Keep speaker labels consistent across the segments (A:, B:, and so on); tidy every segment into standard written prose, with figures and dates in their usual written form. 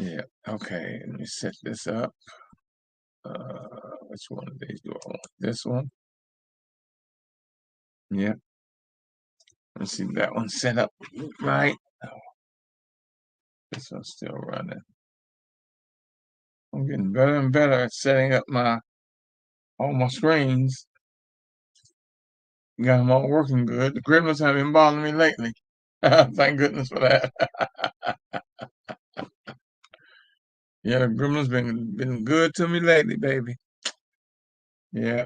A: Yeah. Okay. Let me set this up. Which one of these do I want? This one? Yeah. Let's see that one set up right. Oh, this one's still running. I'm getting better and better at setting up all my screens. Got them all working good. The gremlins have been bothering me lately. Thank goodness for that. Yeah, the gremlins been good to me lately, baby. Yeah.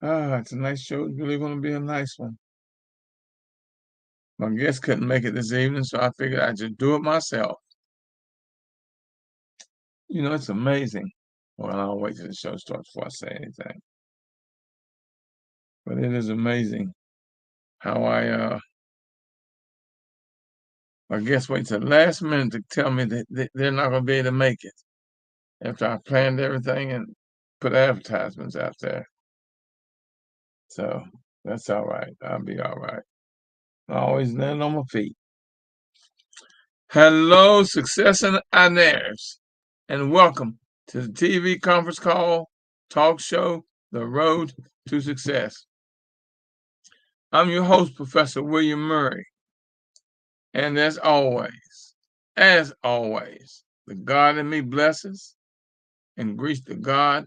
A: It's a nice show. It's really gonna be a nice one. My guest couldn't make it this evening, so I figured I'd just do it myself. It's amazing. Well, I'll wait till the show starts before I say anything. But it is amazing how my guests wait till the last minute to tell me that they're not gonna be able to make it after I planned everything and put advertisements out there. So that's all right. I'll be all right. I always land on my feet. Hello, Success and Nerves, and welcome to the TV conference call talk show, The Road to Success. I'm your host, Professor William Murray, and as always, the God in me blesses and greets the God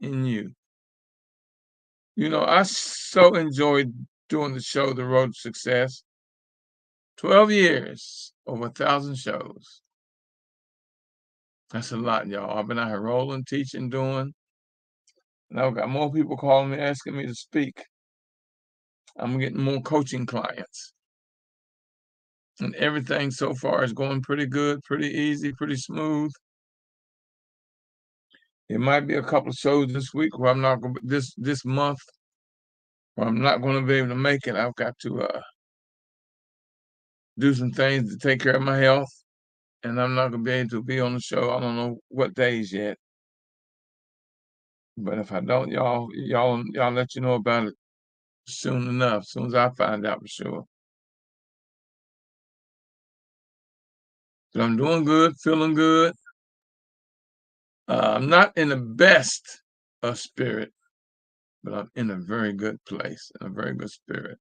A: in you. I so enjoyed doing the show, The Road to Success. 12 years, over 1,000 shows. That's a lot, y'all. I've been out here rolling, teaching, doing. And I've got more people calling me, asking me to speak. I'm getting more coaching clients. And everything so far is going pretty good, pretty easy, pretty smooth. It might be a couple of shows this week where I'm not going to, this month, where I'm not going to be able to make it. I've got to do some things to take care of my health. And I'm not going to be able to be on the show. I don't know what days yet. But if I don't, y'all let you know about it soon enough, as soon as I find out for sure. But I'm doing good, feeling good. I'm not in the best of spirit, but I'm in a very good place, in a very good spirit.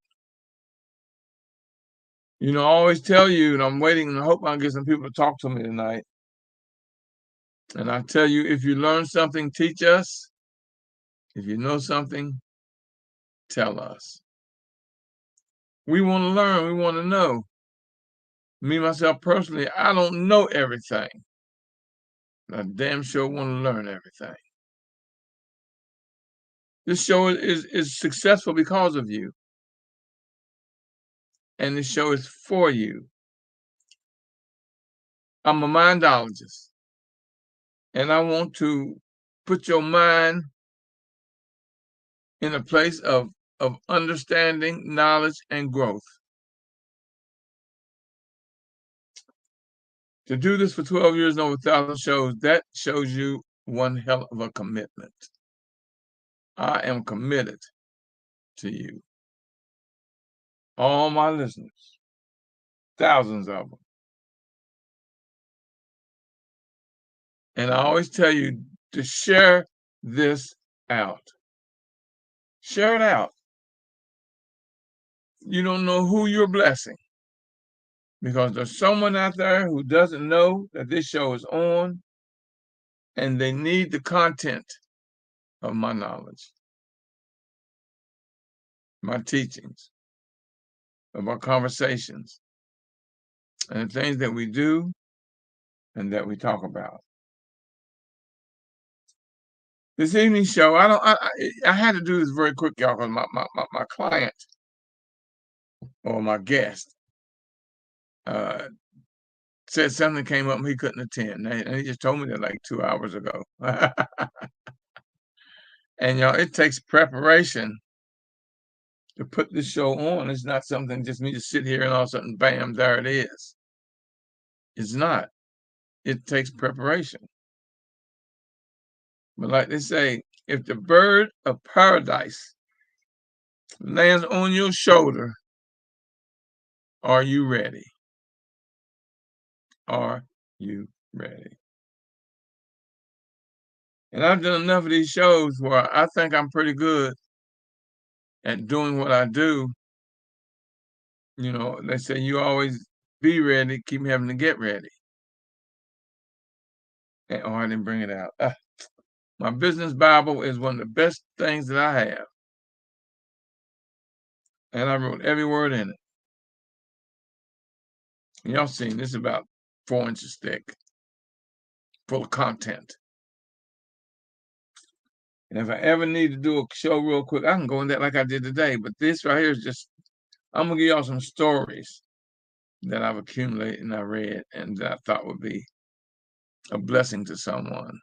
A: I always tell you, and I'm waiting and I hope I get some people to talk to me tonight. And I tell you, if you learn something, teach us. If you know something, tell us. We want to learn. We want to know. Me, myself, personally, I don't know everything. I damn sure want to learn everything. This show is successful because of you. And this show is for you. I'm a mindologist. And I want to put your mind in a place of understanding, knowledge, and growth. To do this for 12 years and over 1,000 shows, that shows you one hell of a commitment. I am committed to you. All my listeners, thousands of them. And I always tell you to share this out. Share it out. You don't know who you're blessing, because there's someone out there who doesn't know that this show is on, and they need the content of my knowledge, my teachings, of our conversations, and the things that we do and that we talk about. This evening show, I had to do this very quick, y'all, because my client or my guest said something came up and he couldn't attend. And he just told me that like 2 hours ago. And y'all, it takes preparation to put this show on. It's not something just me to sit here and all of a sudden, bam, there it is. It's not. It takes preparation. But like they say, if the bird of paradise lands on your shoulder, are you ready? Are you ready? And I've done enough of these shows where I think I'm pretty good at doing what I do. You know, they say you always be ready, keep having to get ready. And, oh, I didn't bring it out. My business Bible is one of the best things that I have. And I wrote every word in it. And y'all seen this is about 4 inches thick, full of content. And if I ever need to do a show real quick, I can go in that like I did today. But this right here is just, I'm gonna give y'all some stories that I've accumulated and I read and that I thought would be a blessing to someone.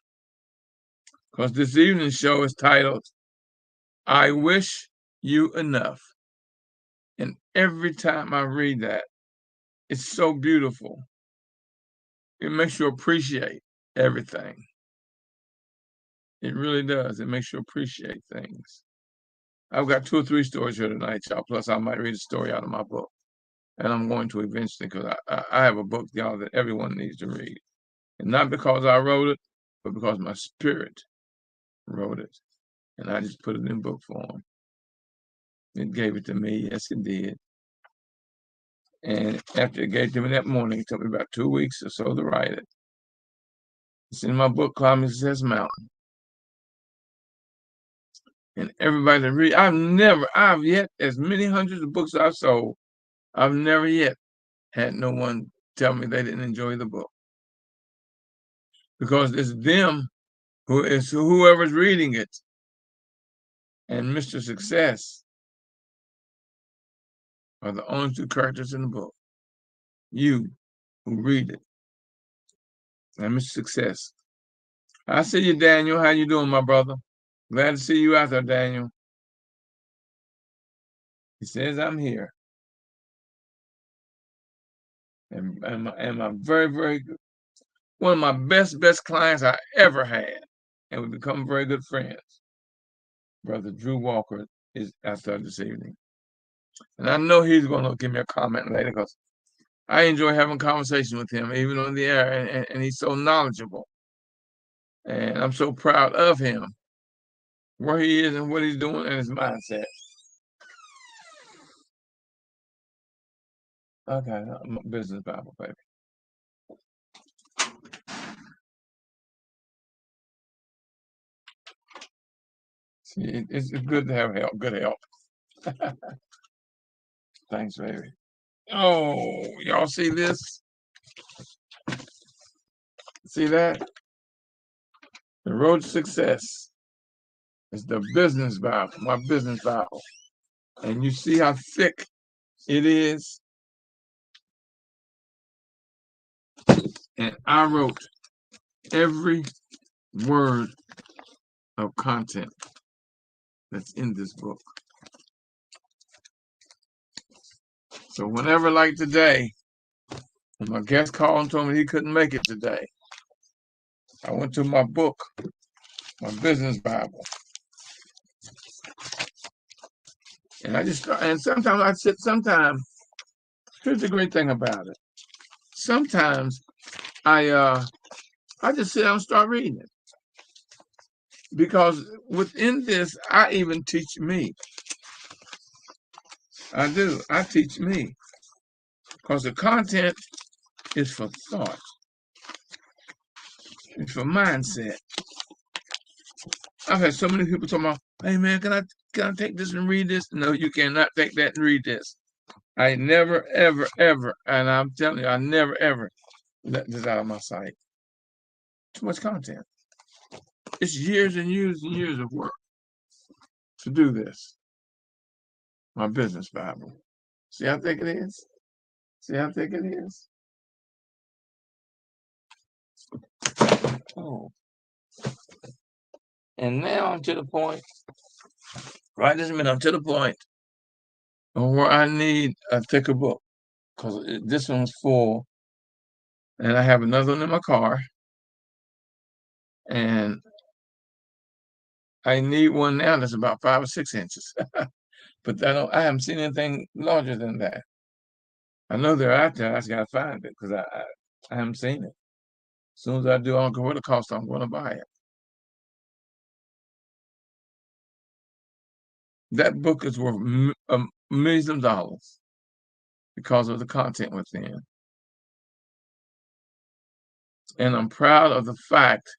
A: Because this evening's show is titled, I Wish You Enough. And every time I read that, it's so beautiful. It makes you appreciate everything. It really does. It makes you appreciate things. I've got 2 or 3 stories here tonight, y'all. Plus, I might read a story out of my book. And I'm going to eventually because I have a book, y'all, that everyone needs to read. And not because I wrote it, but because my spirit wrote it. And I just put it in book form. It gave it to me. Yes, it did. And after it gave it to me that morning, it took me about 2 weeks or so to write it. It's in my book, Climbing Success Mountain. And everybody that read, I've yet, as many hundreds of books I've sold, I've never yet had no one tell me they didn't enjoy the book. Because it's them who is whoever's reading it. And Mr. Success are the only 2 characters in the book. You who read it. And Mr. Success. I see you, Daniel. How you doing, my brother? Glad to see you out there, Daniel. He says I'm here. And my very, very good, one of my best clients I ever had. And we become very good friends. Brother Drew Walker is out there this evening. And I know he's going to give me a comment later because I enjoy having conversation with him, even on the air, and he's so knowledgeable. And I'm so proud of him, where he is and what he's doing and his mindset. Okay, business Bible, baby. See, it's good to have help, good help. Thanks, baby. Oh, y'all see this? See that? The Road to Success is the business Bible, my business Bible. And you see how thick it is? And I wrote every word of content that's in this book. So whenever, like today, when my guest called and told me he couldn't make it today, I went to my book, my business Bible. And I just, and sometimes I sit, here's the great thing about it. Sometimes I just sit down and start reading it. Because within this, I even teach me. I do. I teach me. Because the content is for thought. It's for mindset. I've had so many people talking about, hey man, can I take this and read this? No, you cannot take that and read this. I never, ever, ever, and I'm telling you, I never, ever let this out of my sight. Too much content. It's years and years and years of work to do this. My business Bible. See how thick it is? See how thick it is? Oh. And now I'm to the point, right this minute, I'm to the point where I need a thicker book. Because this one's full. And I have another one in my car. And I need one now that's about 5 or 6 inches. But I haven't seen anything larger than that. I know they're out there. I just got to find it because I haven't seen it. As soon as I do, I don't care what it costs, I'm going to buy it. That book is worth millions of dollars because of the content within. And I'm proud of the fact,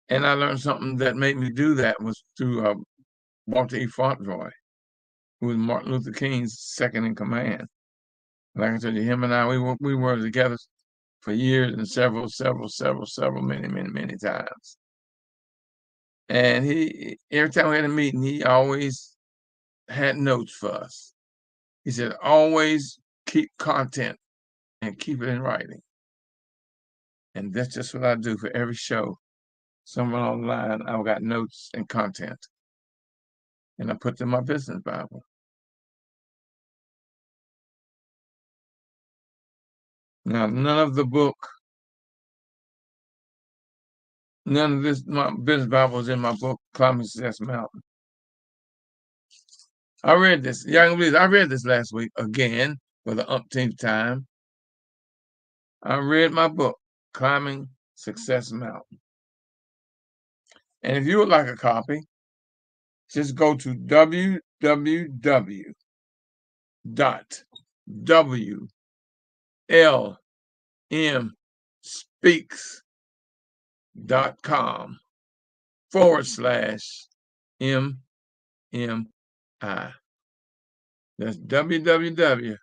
A: and I learned something that made me do that was through Walter E. Fauntleroy, who was Martin Luther King's second in command. Like I told you, him and I, we were together for years and several, many times. And he, every time we had a meeting, he always had notes for us. He said, always keep content and keep it in writing. And that's just what I do for every show. Somewhere online, I've got notes and content. And I put them in my business Bible. Now, none of this, my business Bible is in my book, Climbing Success Mountain. I read this. Y'all can believe it. I read this last week again for the umpteenth time. I read my book, Climbing Success Mountain. And if you would like a copy, just go to www.lmspeaks.com/MMI. That's www.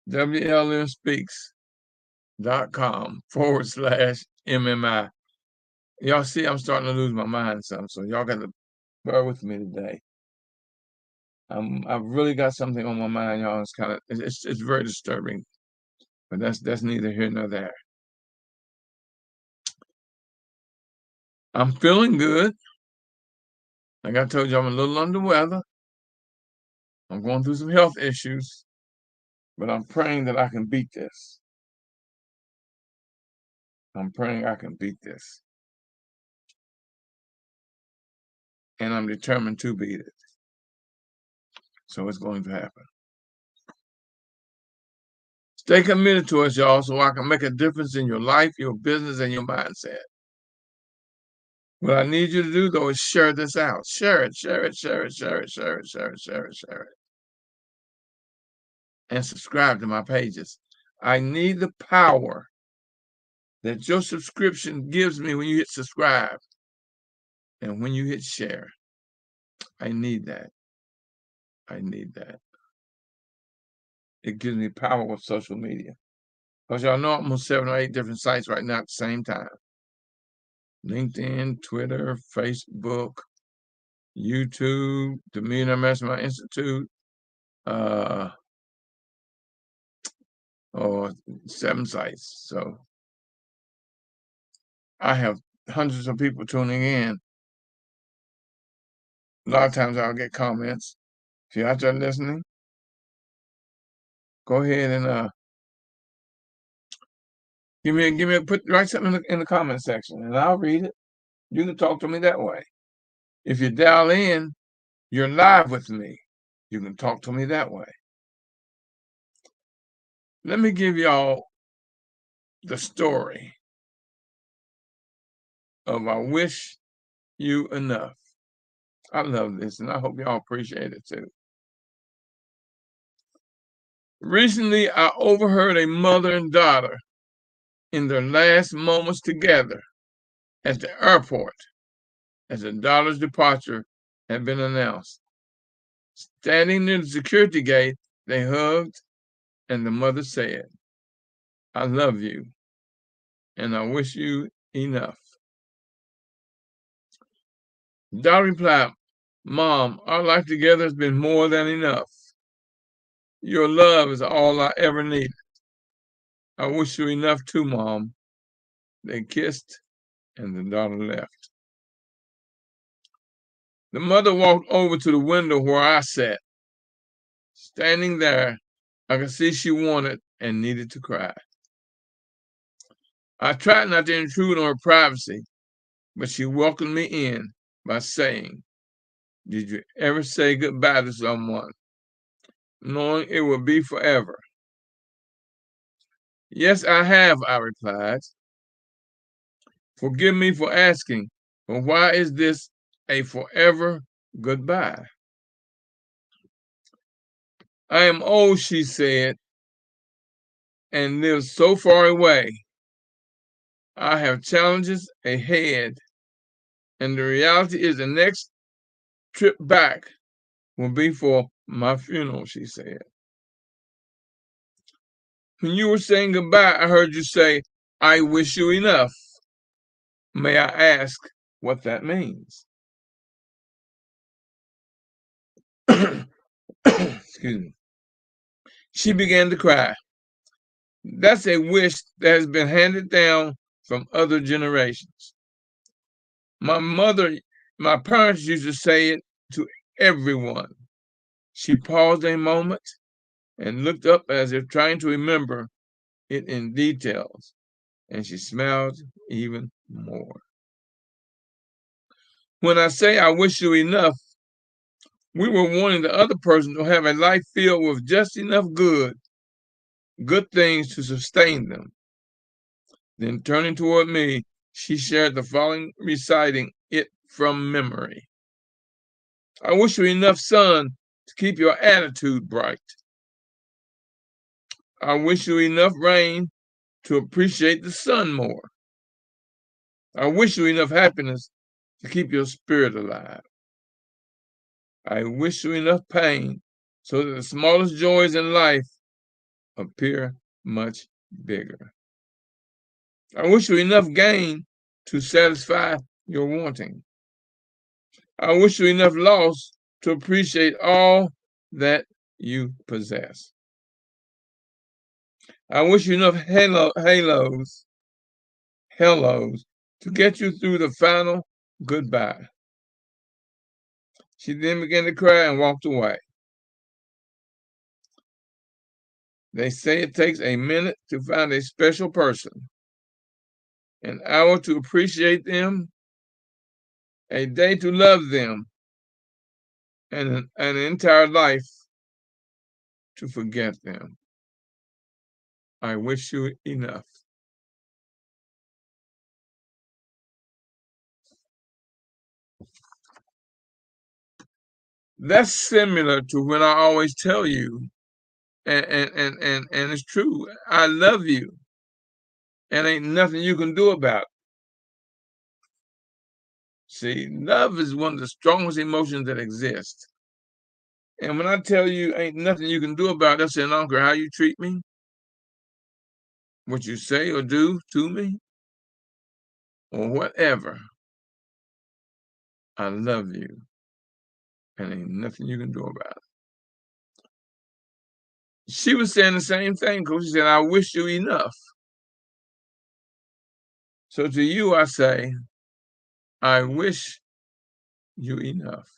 A: WLMspeaks.com/MMI. Y'all see, I'm starting to lose my mind some, so y'all got to bear with me today. I've really got something on my mind, y'all. It's kind of it's very disturbing, but that's neither here nor there. I'm feeling good. Like I told you, I'm a little under weather. I'm going through some health issues, but I'm praying that I can beat this. I'm praying I can beat this. And I'm determined to beat it. So it's going to happen. Stay committed to us, y'all, so I can make a difference in your life, your business, and your mindset. What I need you to do, though, is share this out. Share it. And subscribe to my pages. I need the power that your subscription gives me when you hit subscribe and when you hit share. I need that. I need that. It gives me power with social media. Because y'all know I'm on 7 or 8 different sites right now at the same time. LinkedIn, Twitter, Facebook, YouTube, the Millionaire Mastermind Institute, or 7 sites. So I have hundreds of people tuning in. A lot of times I'll get comments. If you're out there listening, go ahead and write something in the comment section, and I'll read it. You can talk to me that way. If you dial in, you're live with me. You can talk to me that way. Let me give y'all the story of I Wish You Enough. I love this, and I hope y'all appreciate it too. Recently, I overheard a mother and daughter in their last moments together at the airport as the daughter's departure had been announced. Standing near the security gate, they hugged, and the mother said, "I love you, and I wish you enough." The daughter replied, "Mom, our life together has been more than enough. Your love is all I ever needed. I wish you enough too, Mom." They kissed, and the daughter left. The mother walked over to the window where I sat. Standing there, I could see she wanted and needed to cry. I tried not to intrude on her privacy, but she welcomed me in by saying, "Did you ever say goodbye to someone, knowing it would be forever?" "Yes, I have," I replied. "Forgive me for asking, but why is this a forever goodbye?" "I am old," she said, "and live so far away. I have challenges ahead, and the reality is the next trip back will be for my funeral," she said. "When you were saying goodbye, I heard you say, 'I wish you enough.' May I ask what that means?" Excuse me. She began to cry. "That's a wish that has been handed down from other generations. My mother, my parents used to say it to everyone." She paused a moment and looked up as if trying to remember it in details, and she smiled even more. "When I say I wish you enough, we were wanting the other person to have a life filled with just enough good things to sustain them." Then turning toward me, she shared the following, reciting it from memory. "I wish you enough sun to keep your attitude bright. I wish you enough rain to appreciate the sun more. I wish you enough happiness to keep your spirit alive. I wish you enough pain so that the smallest joys in life appear much bigger. I wish you enough gain to satisfy your wanting. I wish you enough loss to appreciate all that you possess. I wish you enough hellos to get you through the final goodbye." She then began to cry and walked away. They say it takes a minute to find a special person, an hour to appreciate them, a day to love them, and an entire life to forget them. I wish you enough. That's similar to when I always tell you, and it's true, I love you, and ain't nothing you can do about it. See, love is one of the strongest emotions that exist. And when I tell you ain't nothing you can do about it, I'm saying I don't care how you treat me, what you say or do to me, or whatever. I love you, and ain't nothing you can do about it. She was saying the same thing, Coach. She said, "I wish you enough." So to you, I say, I wish you enough.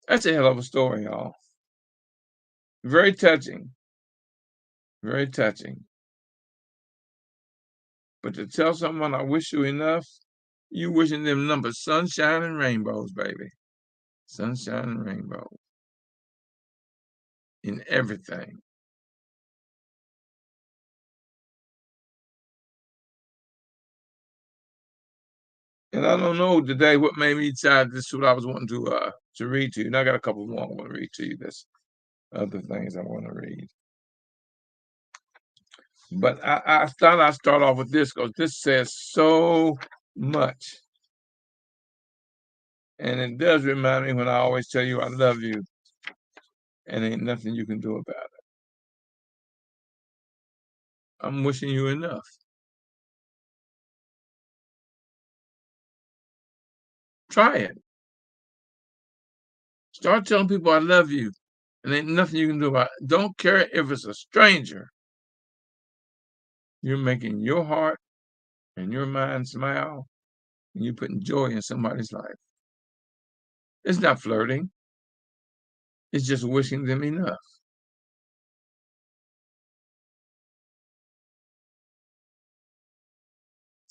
A: That's a hell of a story, y'all. Very touching, very touching. But to tell someone I wish you enough, you wishing them number sunshine and rainbows, baby. Sunshine and rainbows in everything. And I don't know today what made me decide this is what I was wanting to read to you. And I got a couple more I want to read to you. There's other things I want to read. But I thought I'd start off with this because this says so much. And it does remind me when I always tell you I love you and ain't nothing you can do about it. I'm wishing you enough. Try it. Start telling people I love you and ain't nothing you can do about it. Don't care if it's a stranger. You're making your heart and your mind smile, and you're putting joy in somebody's life. It's not flirting. It's just wishing them enough.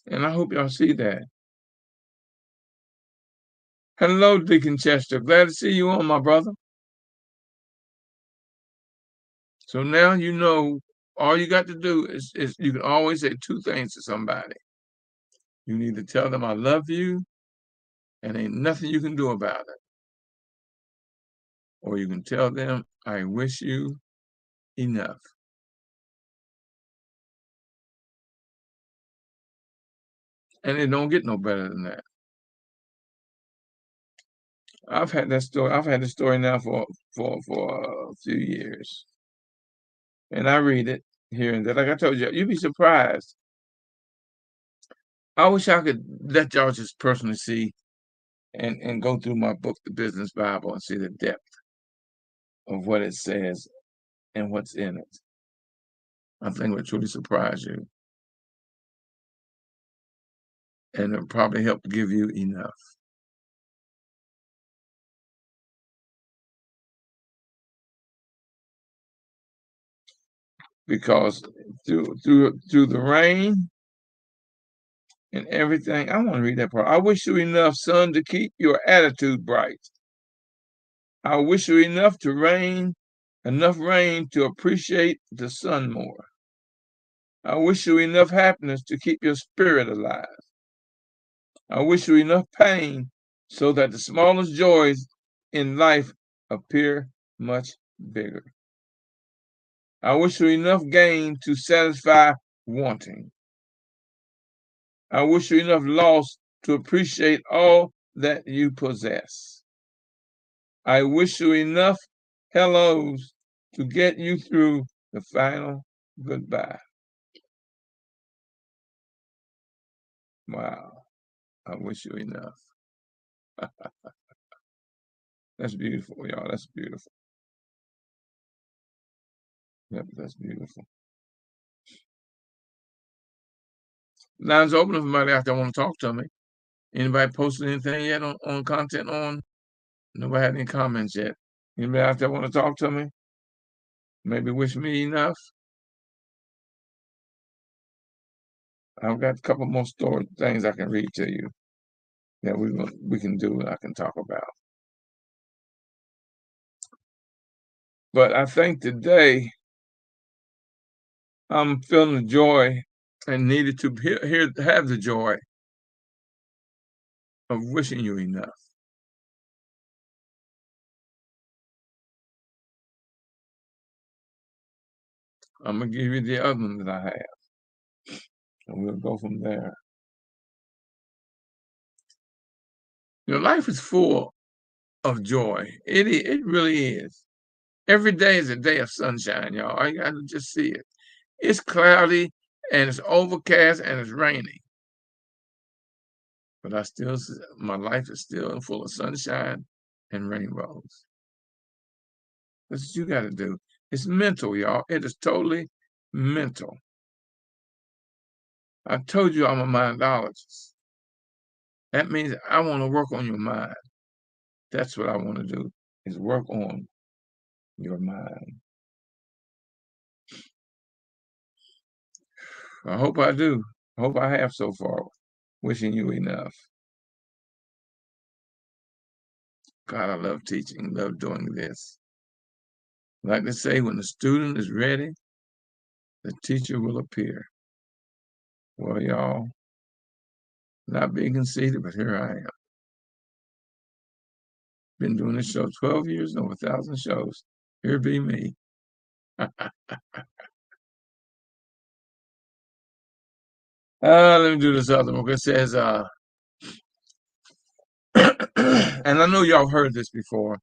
A: And I hope y'all see that. Hello, Deacon Chester. Glad to see you on, my brother. So now you know all you got to do is you can always say two things to somebody. You need to tell them I love you and ain't nothing you can do about it. Or you can tell them I wish you enough. And it don't get no better than that. I've had that story. I've had this story now for a few years. And I read it here and there. Like I told you, you'd be surprised. I wish I could let y'all just personally see and go through my book, The Business Bible, and see the depth of what it says and what's in it. I think it would truly surprise you. And it'll probably help give you enough. Because through the rain and everything, I want to read that part. I wish you enough, sun, to keep your attitude bright. I wish you enough rain to appreciate the sun more. I wish you enough happiness to keep your spirit alive. I wish you enough pain so that the smallest joys in life appear much bigger. I wish you enough gain to satisfy wanting. I wish you enough loss to appreciate all that you possess. I wish you enough hellos to get you through the final goodbye. Wow. I wish you enough. That's beautiful, y'all. That's beautiful. Yep, that's beautiful. Lines open if somebody out there want to talk to me. Anybody posted anything yet on content on? Nobody had any comments yet. Anybody out there want to talk to me? Maybe wish me enough? I've got a couple more story things I can read to you that we can do and I can talk about. But I think today I'm feeling the joy and needed to have the joy of wishing you enough. I'm gonna give you the other one that I have, and we'll go from there. You know, life is full of joy. It really is. Every day is a day of sunshine, y'all. I got to just see it. It's cloudy and it's overcast and it's raining, but my life is still full of sunshine and rainbows. That's what you got to do. It's mental, y'all. It is totally mental. I told you I'm a mindologist. That means I want to work on your mind. That's what I want to do, is work on your mind. I hope I do. I hope I have so far. Wishing you enough. God, I love teaching, love doing this. Like they say, when the student is ready, the teacher will appear. Well, y'all, not being conceited, but here I am. Been doing this show 12 years, over 1,000 shows. Here be me. Let me do this other one. It says, and I know y'all heard this before,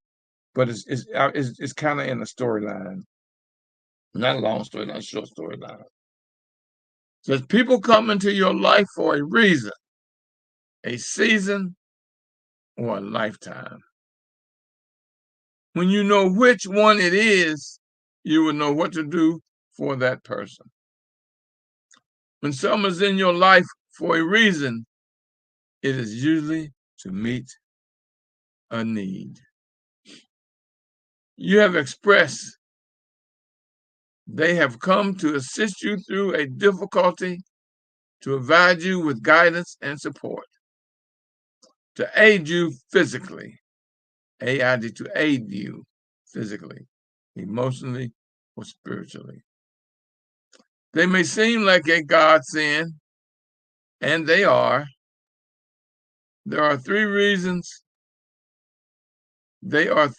A: but it's kind of in a storyline. Not a long story, not a short storyline. It says, people come into your life for a reason, a season, or a lifetime. When you know which one it is, you will know what to do for that person. When someone's in your life for a reason, it is usually to meet a need. You have expressed they have come to assist you through a difficulty to provide you with guidance and support, to aid you physically, AID, to aid you physically, emotionally, or spiritually. They may seem like a godsend, and they are. There are 3 reasons. They are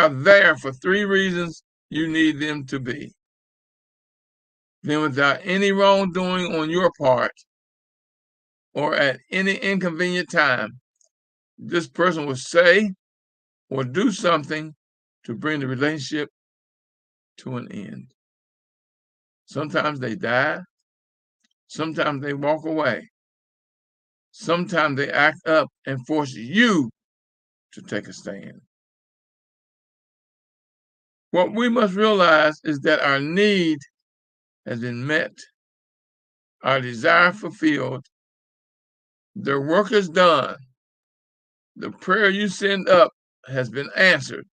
A: there for 3 reasons you need them to be. Then without any wrongdoing on your part or at any inconvenient time, this person will say or do something to bring the relationship to an end. Sometimes they die. Sometimes they walk away. Sometimes they act up and force you to take a stand. What we must realize is that our need has been met, our desire fulfilled, their work is done, the prayer you send up has been answered,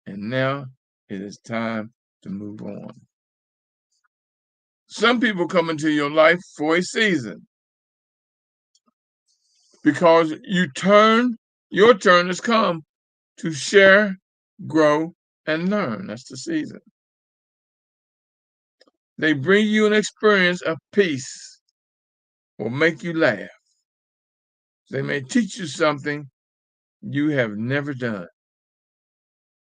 A: and now it is time to move on. Some people come into your life for a season because your turn has come to share, grow, and learn. That's the season. They bring you an experience of peace or make you laugh. They may teach you something you have never done.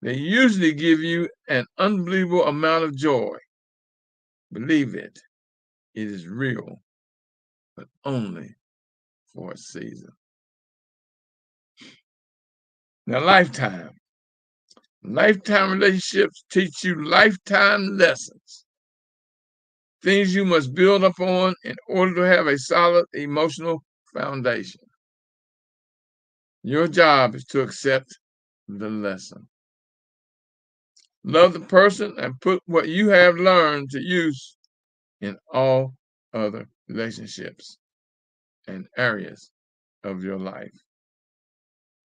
A: They usually give you an unbelievable amount of joy. Believe it, it is real, but only for a season. Now, lifetime relationships teach you lifetime lessons, things you must build upon in order to have a solid emotional foundation. Your job is to accept the lesson. Love the person and put what you have learned to use in all other relationships and areas of your life.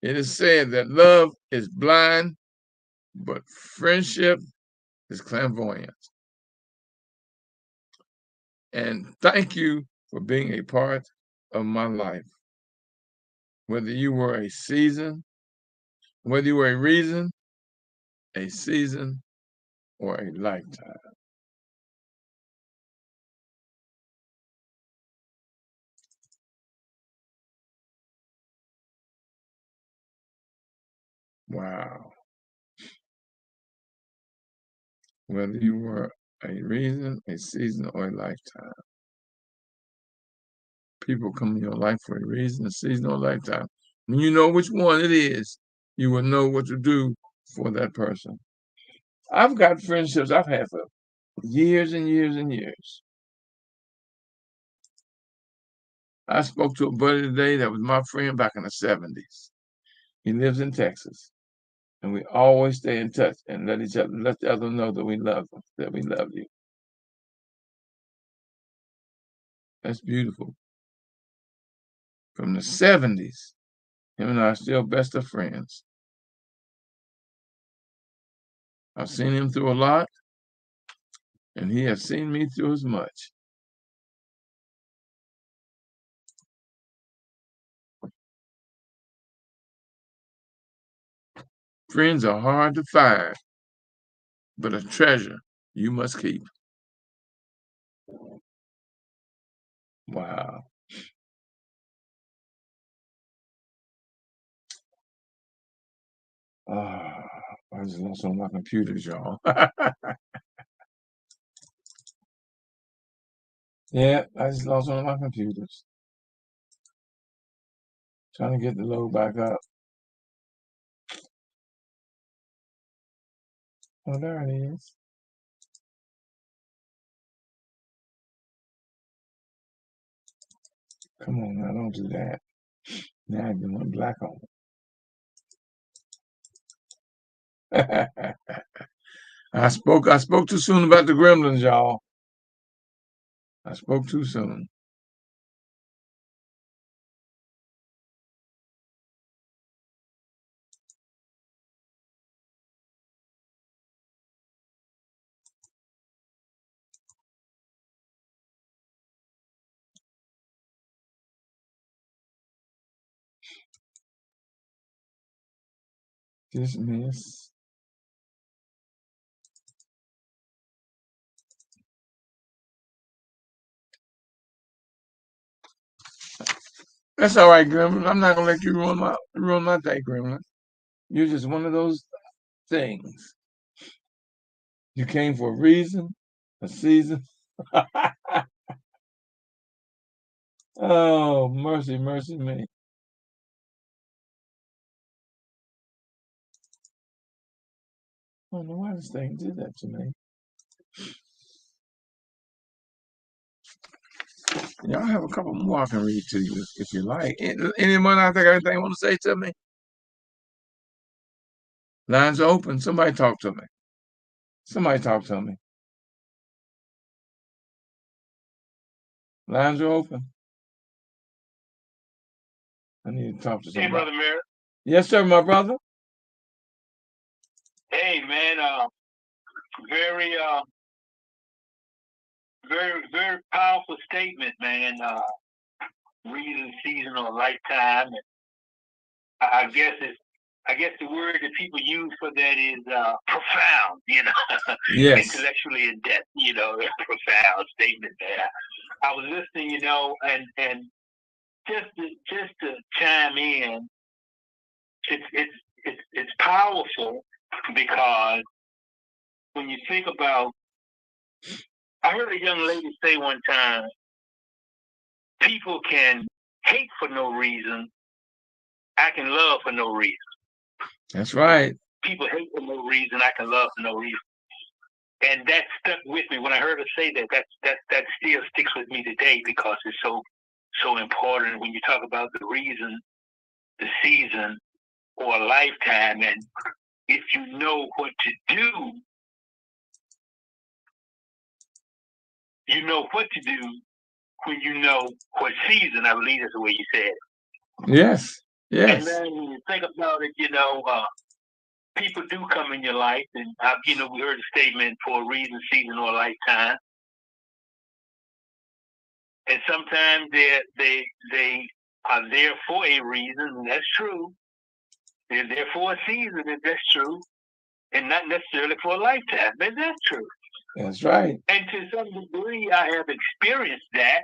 A: It is said that love is blind, but friendship is clairvoyant. And thank you for being a part of my life. Whether you were a season, whether you were a reason, a season, or a lifetime. Wow. Whether you were a reason, a season, or a lifetime. People come in your life for a reason, a season, or a lifetime. When you know which one it is, you will know what to do for that person. I've got friendships I've had for years and years and years. I spoke to a buddy today that was my friend back in the 70s. He lives in Texas. And we always stay in touch and let the other know that we love them, that we love you. That's beautiful. From the 70s, him and I are still best of friends. I've seen him through a lot, and he has seen me through as much. Friends are hard to find, but a treasure you must keep. Wow. Ah, I just lost on my computers, y'all. Yeah, I just lost one of my computers. Trying to get the load back up. Oh, there it is. Come on now, don't do that. Now you went black on it. I spoke too soon about the Gremlins, y'all. I spoke too soon. Dismiss. That's all right, Gremlin. I'm not gonna let you ruin my day, Gremlin. You're just one of those things. You came for a reason, a season. Oh, mercy, mercy me. I don't know why this thing did that to me. Y'all have a couple more I can read to you if you like. Anyone out there got anything want to say to me? Lines are open. Somebody talk to me. Somebody talk to me. Lines are open. I need to talk to somebody.
B: Hey, Brother Merritt.
A: Yes, sir, my brother.
B: Hey, man. Very, very powerful statement, man. Reason, season, or lifetime. And I guess the word that people use for that is profound.
A: Yes.
B: Intellectually in depth. Profound statement, man. I was listening, and just to chime in, it's powerful because when you think about, I heard a young lady say one time, people can hate for no reason. I can love for no reason.
A: That's right.
B: People hate for no reason. I can love for no reason. And that stuck with me when I heard her say that. That still sticks with me today because it's so important when you talk about the reason, the season, or a lifetime. And if you know what to do, you know what to do when you know what season. I believe that's the way you said it.
A: Yes. Yes.
B: And then when you think about it, people do come in your life, and we heard a statement for a reason, season, or a lifetime. And sometimes they are there for a reason, and that's true. They're there for a season, and that's true, and not necessarily for a lifetime, and that's true.
A: That's right.
B: And to some degree, I have experienced that.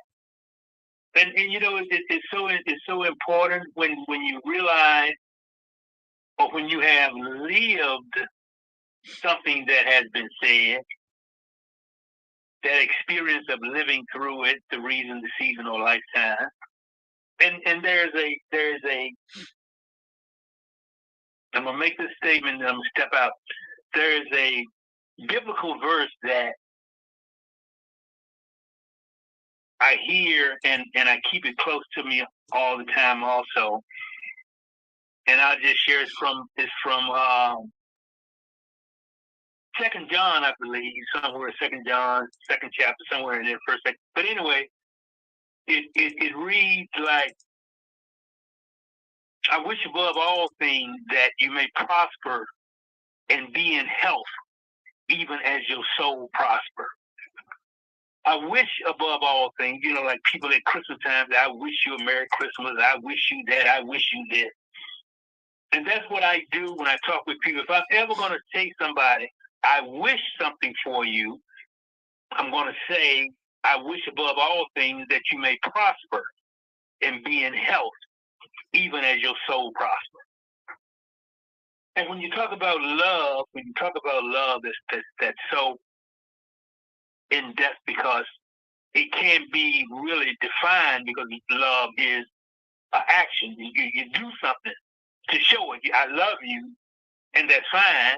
B: And it's so important when you realize, or when you have lived something that has been said, that experience of living through it, the reason, the season, or lifetime. And there's a I'm gonna make this statement and I'm gonna step out. There's a biblical verse that I hear and I keep it close to me all the time also. And I'll just share it's from 2 John, I believe, somewhere 2 John, 2nd chapter, somewhere in there, first. But anyway, it reads like, I wish above all things that you may prosper and be in health, even as your soul prosper. I wish above all things, like people at Christmas time, I wish you a Merry Christmas, I wish you that, I wish you this. And that's what I do when I talk with people. If I'm ever going to say somebody, I wish something for you, I'm going to say, I wish above all things that you may prosper and be in health, even as your soul prosper. And when you talk about love, that's so in depth because it can't be really defined because love is an action. You do something to show it. I love you, and that's fine,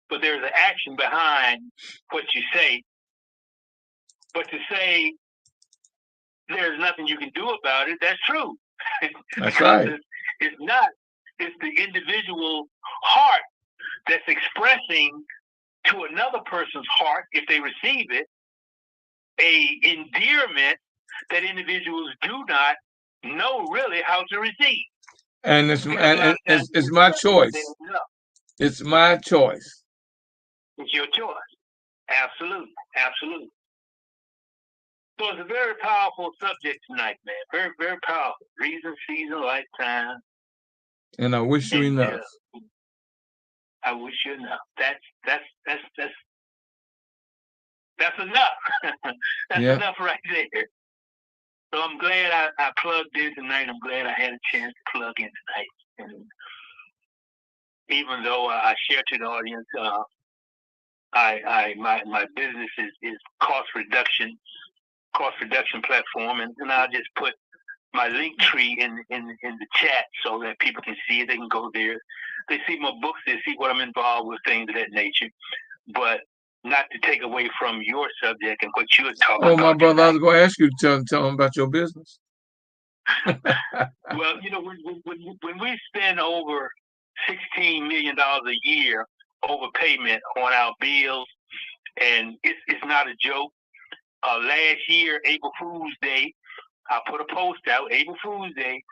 B: but there's an action behind what you say. But to say there's nothing you can do about it, that's true.
A: That's right.
B: It's not. It's the individual heart that's expressing to another person's heart, if they receive it, a endearment that individuals do not know really how to receive.
A: And it's my choice. It's my choice.
B: It's your choice. Absolutely. Absolutely. So it's a very powerful subject tonight, man. Very, very powerful. Reason, season, lifetime.
A: And I wish you enough.
B: I wish you enough. That's enough. That's
A: Yeah.
B: enough right there. So I'm glad I plugged in tonight. I'm glad I had a chance to plug in tonight. And even though I share to the audience, my business is cost reduction platform, and I'll just put my link tree in the chat so that people can see it. They can go there. They see my books. They see what I'm involved with, things of that nature. But not to take away from your subject and what you were talking about.
A: Oh, my brother, I was going to ask you to tell them about your business.
B: Well, when we spend over $16 million a year overpayment on our bills, and it's not a joke. Last year, April Fool's Day, I put a post out, April Fool's Day,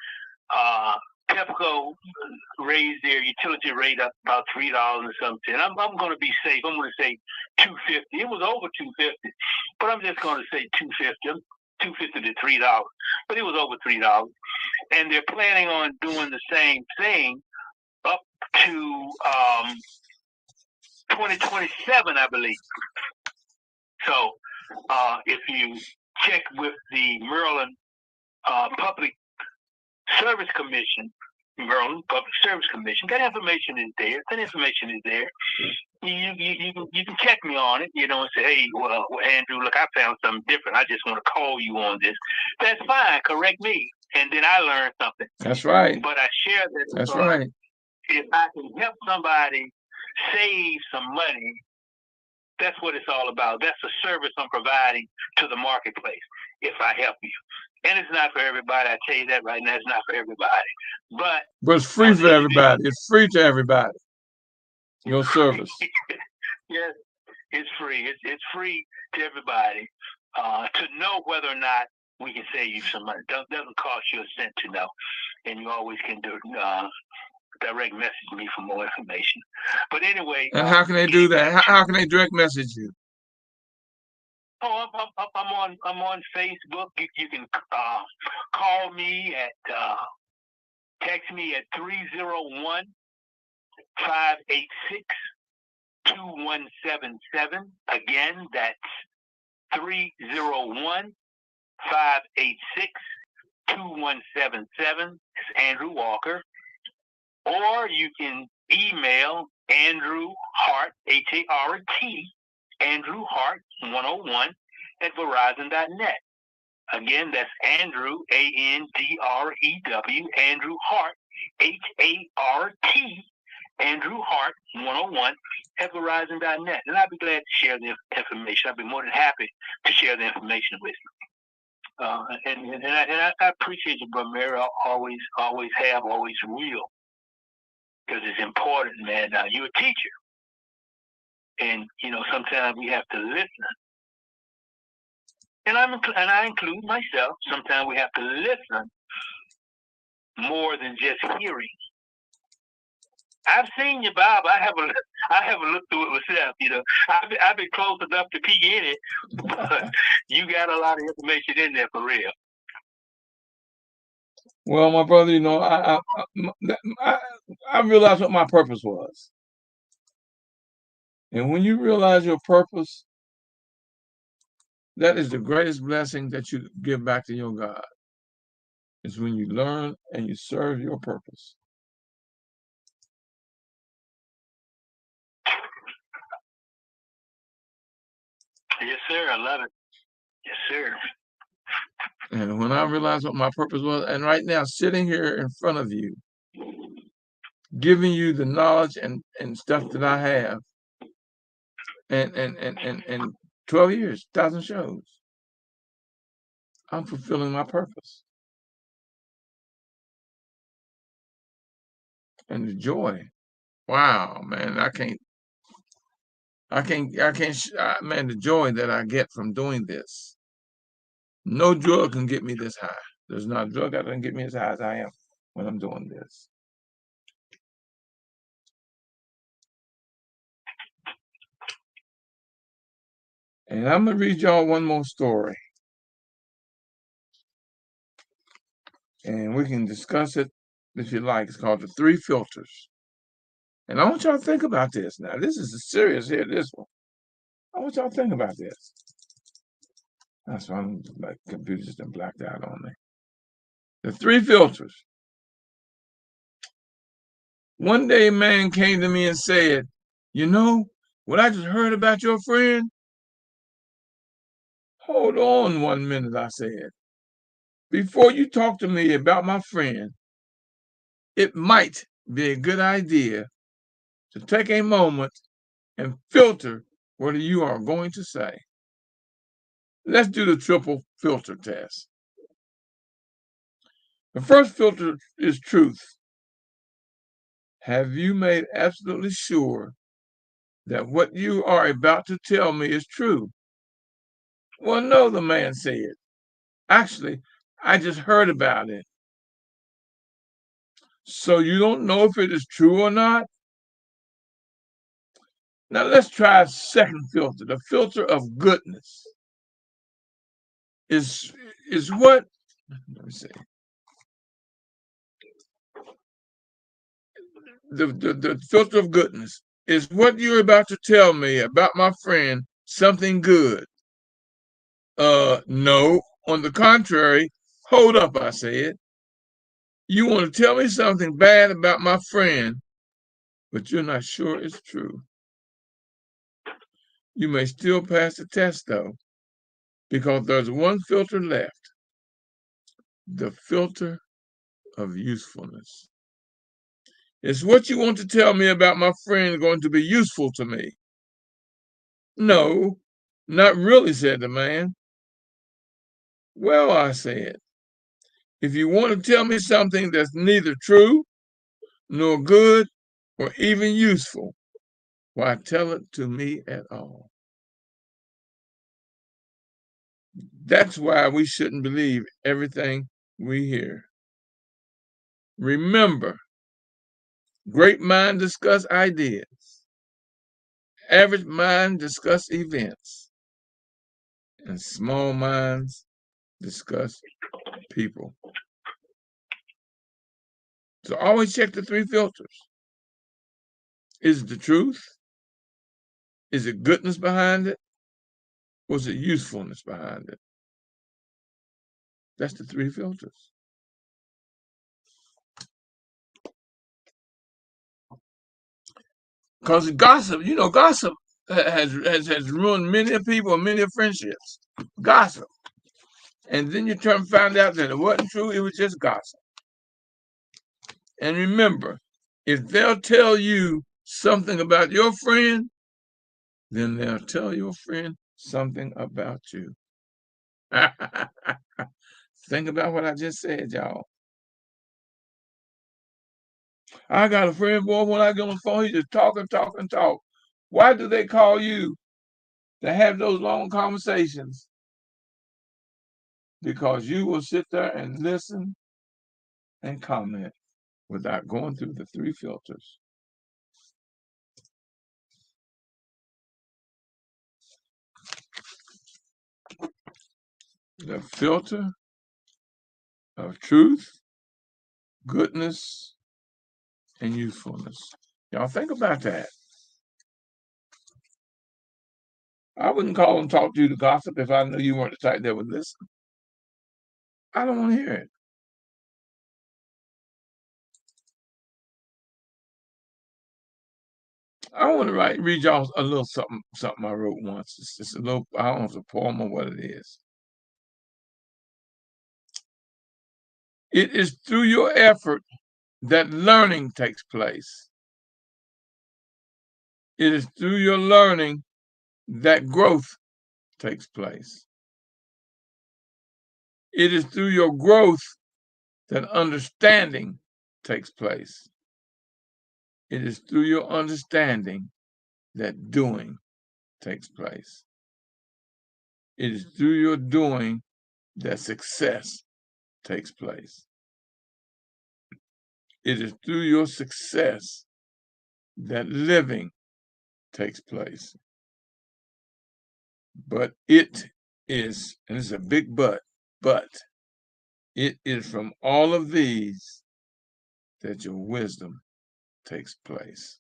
B: Pepco raised their utility rate up about $3 or something. I'm going to be safe. I'm going to say $2.50. It was over $2.50, but I'm just going to say $2.50. $2.50 to $3, but it was over $3, and they're planning on doing the same thing up to 2027, I believe. So if you check with the Maryland Public Service Commission, that information is there. You can check me on it, and say, hey, well, Andrew, look, I found something different. I just want to call you on this. That's fine. Correct me. And then I learned something.
A: That's right.
B: But I share that.
A: That's right.
B: If I can help somebody save some money, that's what it's all about. That's the service I'm providing to the marketplace if I help you. And it's not for everybody. I tell you that right now. It's not for everybody. But
A: it's free for everybody. It's free to everybody. Your service.
B: Yes, it's free. It's free to everybody to know whether or not we can save you some money. It doesn't cost you a cent to know. And you always can do direct message me for more information. But anyway.
A: And how can they do that? How can they direct message you?
B: Oh, I'm on Facebook. You can call me at text me at 301-586-2177. Again, that's 301-586-2177. It's Andrew Walker. Or you can email Andrew Hart, H-A-R-T, Andrew Hart 101 at Verizon.net. Again, that's Andrew, A-N-D-R-E-W, Andrew Hart, H-A-R-T, Andrew Hart 101 at Verizon.net. And I'd be glad to share the information. I'd be more than happy to share the information with you. And I appreciate you, Brother Mary. Always have, always will. Because it's important, man. You're a teacher. And, sometimes we have to listen. And I include myself. Sometimes we have to listen more than just hearing. I've seen you, Bob. I haven't looked through it myself. I've been close enough to peek in it, but you got a lot of information in there for real.
A: Well, my brother, I realized what my purpose was. And when you realize your purpose, that is the greatest blessing that you give back to your God. Is when you learn and you serve your purpose.
B: Yes, sir. I love it. Yes, sir.
A: And when I realized what my purpose was, and right now sitting here in front of you, giving you the knowledge and stuff that I have, and 12 years, 1,000 shows, I'm fulfilling my purpose. And the joy, wow, man, man, the joy that I get from doing this. No drug can get me this high. There's not a drug that can get me as high as I am when I'm doing this. And I'm going to read y'all one more story. And we can discuss it if you like. It's called The Three Filters. And I want y'all to think about this now. This is serious here, this one. I want y'all to think about this. That's why I'm like computers done blacked out on me. The 3 filters. One day a man came to me and said, you know, what I just heard about your friend? Hold on 1 minute, I said. Before you talk to me about my friend, it might be a good idea to take a moment and filter what you are going to say. Let's do the triple filter test. The first filter is truth. Have you made absolutely sure that what you are about to tell me is true? Well, no, the man said. Actually, I just heard about it. So you don't know if it is true or not? Now let's try a second filter, the filter of goodness. Is what, let me see. The filter of goodness. Is what you're about to tell me about my friend something good? No. On the contrary, hold up, I said. You want to tell me something bad about my friend, but you're not sure it's true. You may still pass the test, though, because there's one filter left, the filter of usefulness. Is what you want to tell me about my friend going to be useful to me? No, not really, said the man. Well, I said, if you want to tell me something that's neither true, nor good, or even useful, why tell it to me at all? That's why we shouldn't believe everything we hear. Remember, great minds discuss ideas. Average minds discuss events. And small minds discuss people. So always check the 3 filters. Is it the truth? Is it goodness behind it? Or is it usefulness behind it? That's the 3 filters. Because gossip, gossip has ruined many people and many friendships. Gossip. And then you find out that it wasn't true, it was just gossip. And remember, if they'll tell you something about your friend, then they'll tell your friend something about you. Think about what I just said, y'all. I got a friend, boy, when I get on the phone, he just talk and talk and talk. Why do they call you to have those long conversations? Because you will sit there and listen and comment without going through the 3 filters. The filter of truth, goodness, and usefulness. Y'all think about that. I wouldn't call and talk to you to gossip if I knew you weren't the type that would listen. I don't want to hear it. I want to read y'all a little something I wrote once. It's just a little, I don't know if it's a poem or what it is. It is through your effort that learning takes place. It is through your learning that growth takes place. It is through your growth that understanding takes place. It is through your understanding that doing takes place. It is through your doing that success takes place. It is through your success that living takes place. But it is, and it's a big but it is from all of these that your wisdom takes place.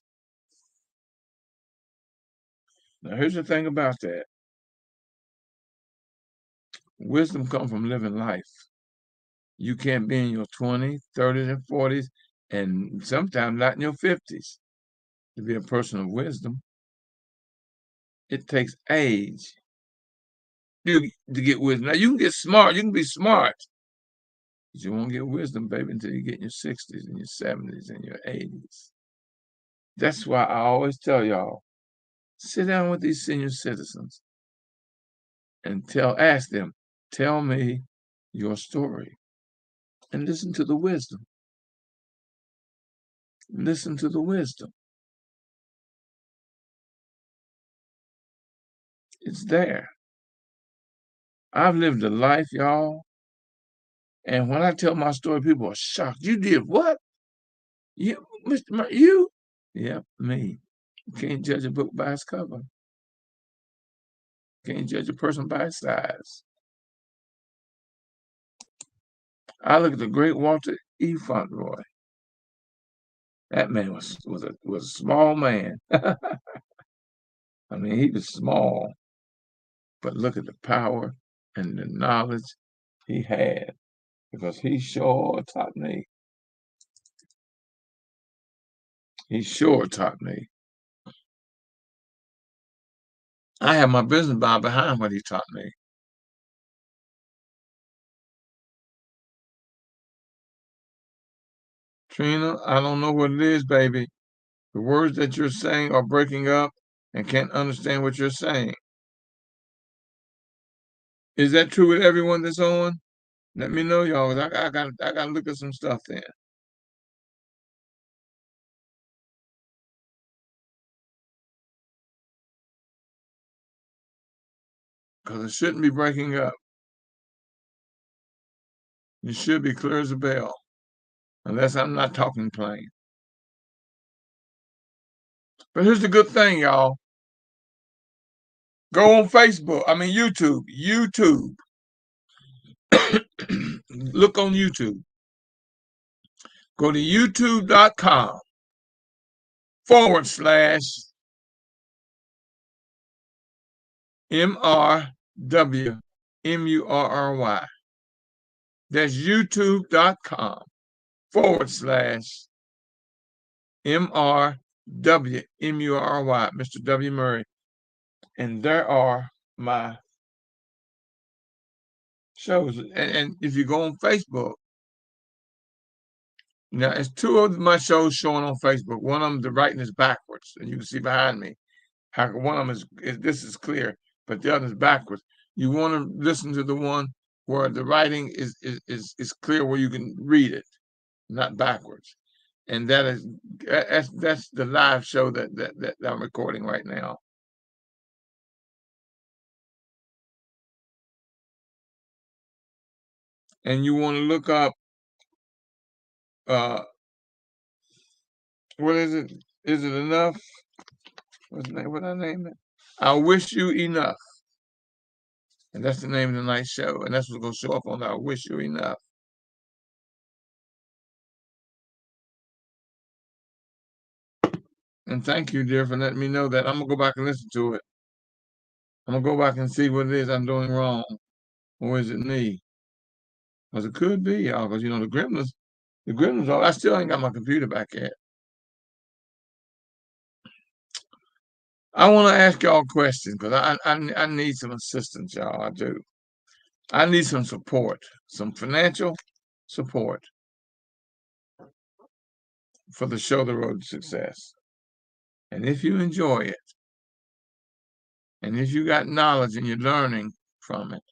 A: Now, here's the thing about that. Wisdom comes from living life. You can't be in your 20s, 30s, and 40s, and sometimes not in your 50s to be a person of wisdom. It takes age to get wisdom. Now, you can get smart. You can be smart. But you won't get wisdom, baby, until you get in your 60s and your 70s and your 80s. That's why I always tell y'all, sit down with these senior citizens and ask them, tell me your story. And listen to the wisdom. Listen to the wisdom. It's there. I've lived a life, y'all. And when I tell my story, people are shocked. You did what? You, Mr. You? Yep, me. You can't judge a book by its cover. Can't judge a person by its size. I look at the great Walter E. Fauntleroy. That man was a small man. I mean, he was small, but look at the power and the knowledge he had, because he sure taught me. He sure taught me. I have my business Bible behind what he taught me. Trina, I don't know what it is, baby. The words that you're saying are breaking up and can't understand what you're saying. Is that true with everyone that's on? Let me know, y'all. I gotta look at some stuff then. Because it shouldn't be breaking up. It should be clear as a bell. Unless I'm not talking plain. But here's the good thing, y'all. Go on Facebook. I mean YouTube. YouTube. Look on YouTube. Go to youtube.com/ MRWMURRY. That's youtube.com/ MRWMURRY, Mr. W. Murray. And there are my shows. And if you go on Facebook, now it's two of my shows showing on Facebook. One of them, the writing is backwards, and you can see behind me how one of them this is clear, but the other is backwards. You want to listen to the one where the writing is clear, where you can read it, not backwards. And that's the live show that I'm recording right now. And you want to look up what is it? Is it enough? What's the name? What I name it? I Wish You Enough. And that's the name of the night show. And that's what's going to show up on I Wish You Enough. And thank you, dear, for letting me know that. I'm going to go back and listen to it. I'm going to go back and see what it is I'm doing wrong. Or is it me? Because it could be, y'all. Because, you know, the Gremlins, I still ain't got my computer back yet. I want to ask y'all questions because I need some assistance, y'all. I do. I need some support, some financial support for the show, The Road to Success. And if you enjoy it, and if you got knowledge and you're learning from it,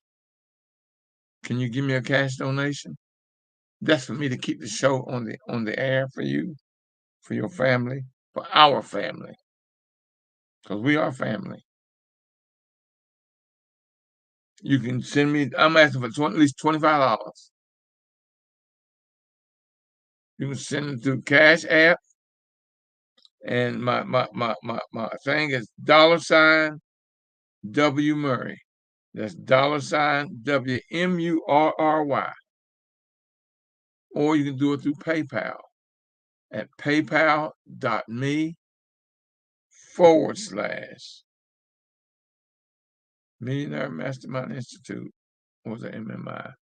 A: can you give me a cash donation? That's for me to keep the show on the air for you, for your family, for our family, because we are family. You can send me. I'm asking for at least $25. You can send it through Cash App, and my thing is $ W Murray. That's $ WMURRY. Or you can do it through PayPal at paypal.me/ Millionaire Mastermind Institute. What was that, MMI?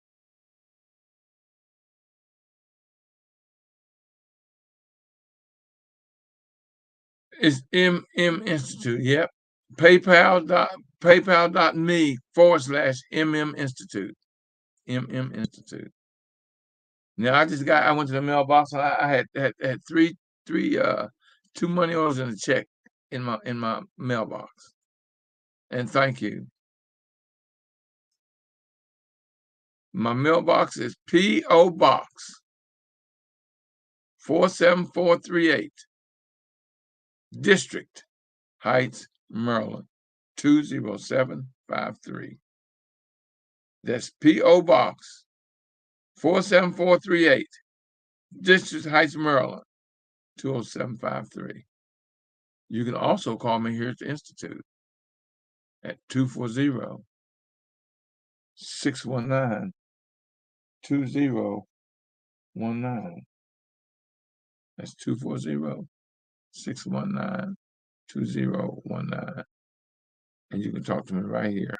A: It's MM Institute. Yep. PayPal.me/MM Institute. MM Institute. Now I went to the mailbox and I had two money orders and a check in my mailbox. And thank you. My mailbox is P.O. Box 47438, District Heights, Maryland 20753. That's P.O. Box 47438, District Heights, Maryland 20753. You can also call me here at the Institute at 240-619-2019. That's 240-619-2019. And you can talk to me right here.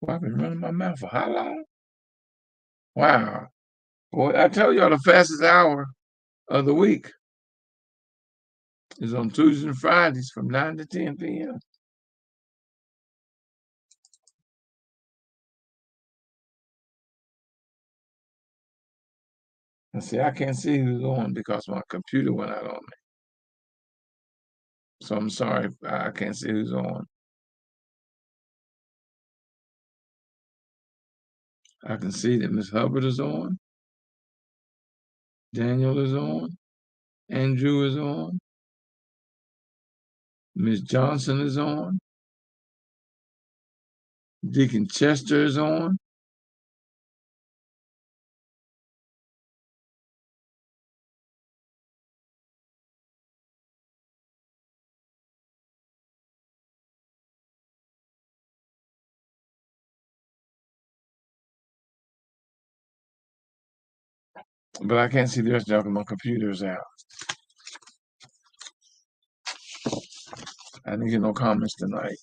A: Well, I've been running my mouth for how long? Wow. Boy, I tell y'all the fastest hour of the week is on Tuesdays and Fridays from 9 to 10 p.m. And see, I can't see who's on because my computer went out on me. So I'm sorry, I can't see who's on. I can see that Miss Hubbard is on. Daniel is on. Andrew is on. Miss Johnson is on. Deacon Chester is on. But I can't see the rest of y'all because my computer is out. I didn't get no comments tonight.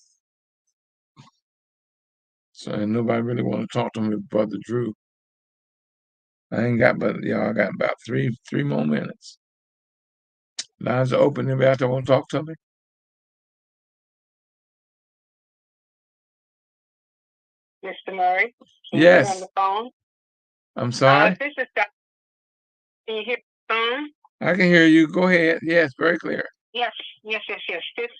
A: So nobody really want to talk to me, Brother Drew. I ain't got but y'all got about three more minutes. Lines are open. Anybody out there want to talk to me?
B: Mr. Murray, can
A: Yes.
B: you hear on the phone?
A: I'm sorry.
B: This is Dr. Can you hear the phone?
A: I can hear you. Go ahead. Yes, very clear.
B: Yes. This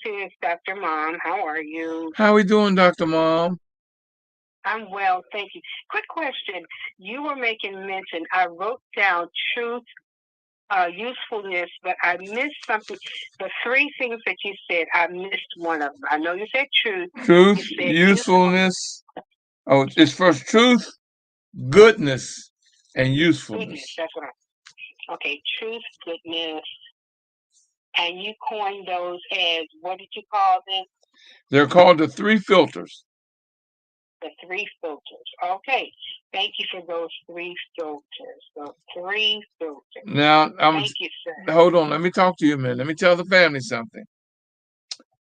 B: is Dr. Mom. How are you?
A: How we doing, Dr. Mom?
B: I'm well, thank you. Quick question. You were making mention, I wrote down truth, usefulness, but I missed something. The three things that you said, I missed one of them. I know you said truth.
A: Truth,
B: You said
A: usefulness. Oh, it's first truth, goodness, and usefulness.
B: Goodness, that's right. Okay, truth, goodness. And you coined those as, what did you call them?
A: They're called the three filters.
B: The three filters. Okay. Thank you for those three filters. Those three filters.
A: Now,
B: thank you, sir.
A: Hold on. Let me talk to you a minute. Let me tell the family something.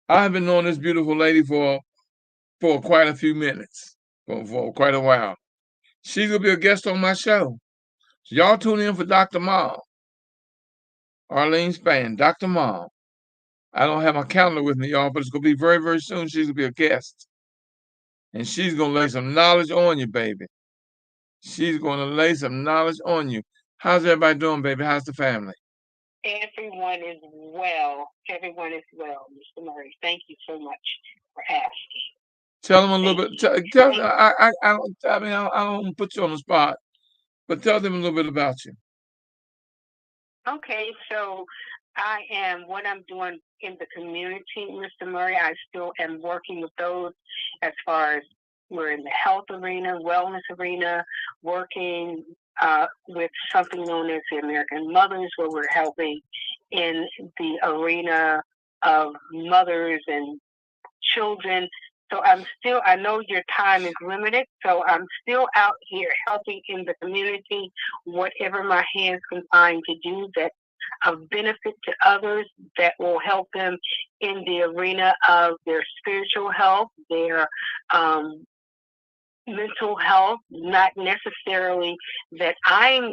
A: I've been knowing this beautiful lady for quite a few minutes, for quite a while. She's going to be a guest on my show. So y'all tune in for Dr. Mom. Arlene Span, Dr. Mom. I don't have my calendar with me, y'all, but it's going to be very, very soon. She's going to be a guest. And she's going to lay some knowledge on you, baby. She's going to lay some knowledge on you. How's everybody doing, baby? How's the family?
B: Everyone is well. Everyone is well, Mr. Murray. Thank you so much for asking.
A: Tell them a little bit. I don't put you on the spot, but tell them a little bit about you.
B: Okay, so what I'm doing in the community, Mr. Murray, I still am working with those as far as we're in the health arena, wellness arena, working with something known as the American Mothers, where we're helping in the arena of mothers and children. So I know your time is limited, so I'm still out here helping in the community, whatever my hands can find to do that of benefit to others, that will help them in the arena of their spiritual health, their mental health, not necessarily that I'm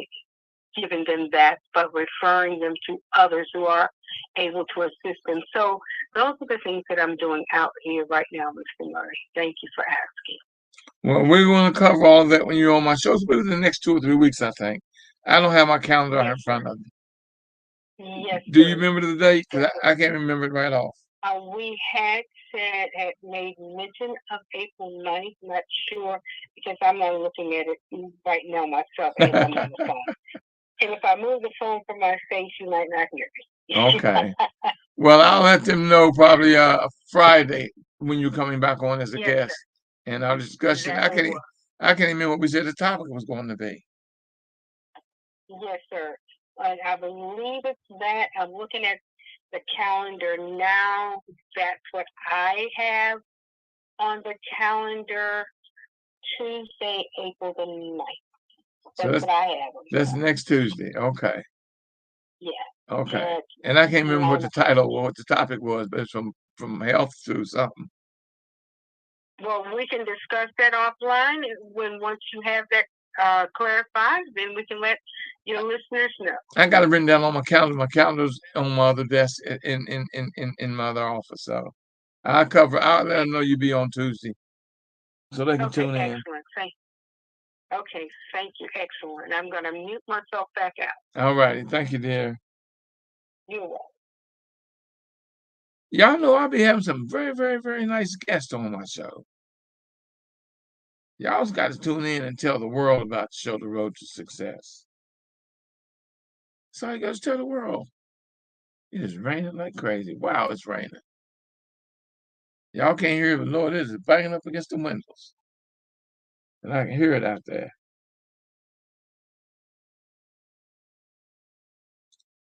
B: giving them that, but referring them to others who are able to assist them. So those are the things that I'm doing out here right now, Mr. Murray. Thank you for asking.
A: Well, we're going to cover all that when you're on my show. It's within the next 2 or 3 weeks, I think. I don't have my calendar
B: Yes,
A: in front of me.
B: Yes,
A: Do you
B: sir.
A: remember the date?
B: Yes,
A: I can't remember it right off.
B: We had made mention of April 9th, not sure, because I'm not looking at it right now myself as I'm on the phone. And if I move the phone from my face, you might not hear me.
A: Okay. Well, I'll let them know probably Friday when you're coming back on as a
B: Yes,
A: guest.
B: sir.
A: And our discussion, I can't remember what we said the topic was going to be.
B: Yes, sir. And I believe it's that. I'm looking at the calendar now. That's what I have on the calendar. Tuesday, April the 9th.
A: So
B: That's what I have.
A: That's next Tuesday. Okay.
B: Yeah.
A: Okay. And I can't remember what the title or what the topic was, but it's from health to something.
B: Well, we can discuss that offline once you have that clarified, then we can let your listeners know.
A: I got it written down on my calendar. My calendar's on my other desk in my other office. So I'll let them know you'll be on Tuesday, so they can tune in.
B: Excellent. Thank you. Excellent. I'm going to mute myself back out.
A: All righty. Thank you, dear.
B: You're welcome.
A: Y'all know I'll be having some very, very, very nice guests on my show. Y'all's got to tune in and tell the world about the show, The Road to Success. So you got to tell the world. It is raining like crazy. Wow, it's raining. Y'all can't hear it, but Lord, it is banging up against the windows. And I can hear it out there.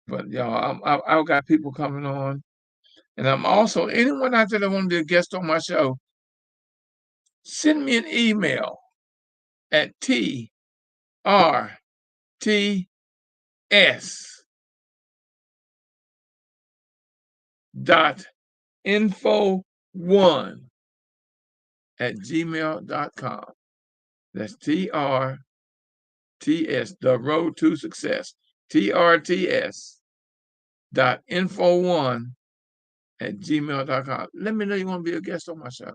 A: But y'all, I've got people coming on. And I'm also, anyone out there that want to be a guest on my show, send me an email at trts.info1@gmail.com. That's TRTS, The Road to Success. TRTS.info1@gmail.com. Let me know you want to be a guest on my show.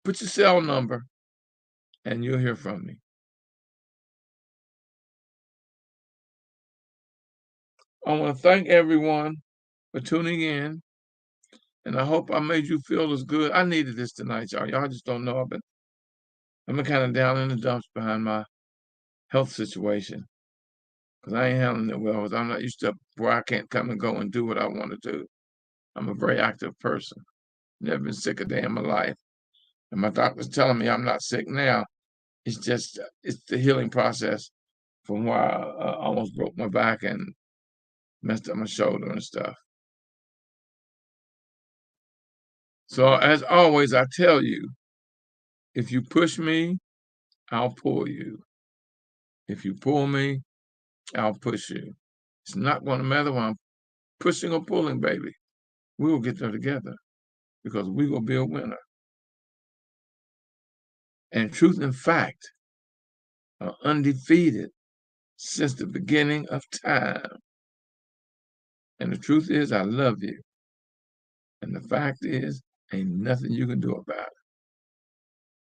A: Put your cell number and you'll hear from me. I want to thank everyone for tuning in, and I hope I made you feel as good. I needed this tonight, y'all. Y'all just don't know. I've been kind of down in the dumps behind my health situation because I ain't handling it well. I'm not used to where I can't come and go and do what I want to do. I'm a very active person. Never been sick a day in my life. And my doctor's telling me I'm not sick now. It's just, it's the healing process from where I almost broke my back and messed up my shoulder and stuff. So as always, I tell you, if you push me, I'll pull you. If you pull me, I'll push you. It's not going to matter when I'm pushing or pulling, baby. We will get there together because we will be a winner. And truth and fact are undefeated since the beginning of time. And the truth is, I love you. And the fact is, ain't nothing you can do about it.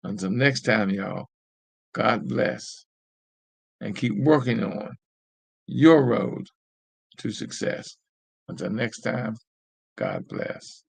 A: Until next time, y'all, God bless. And keep working on your road to success. Until next time, God bless.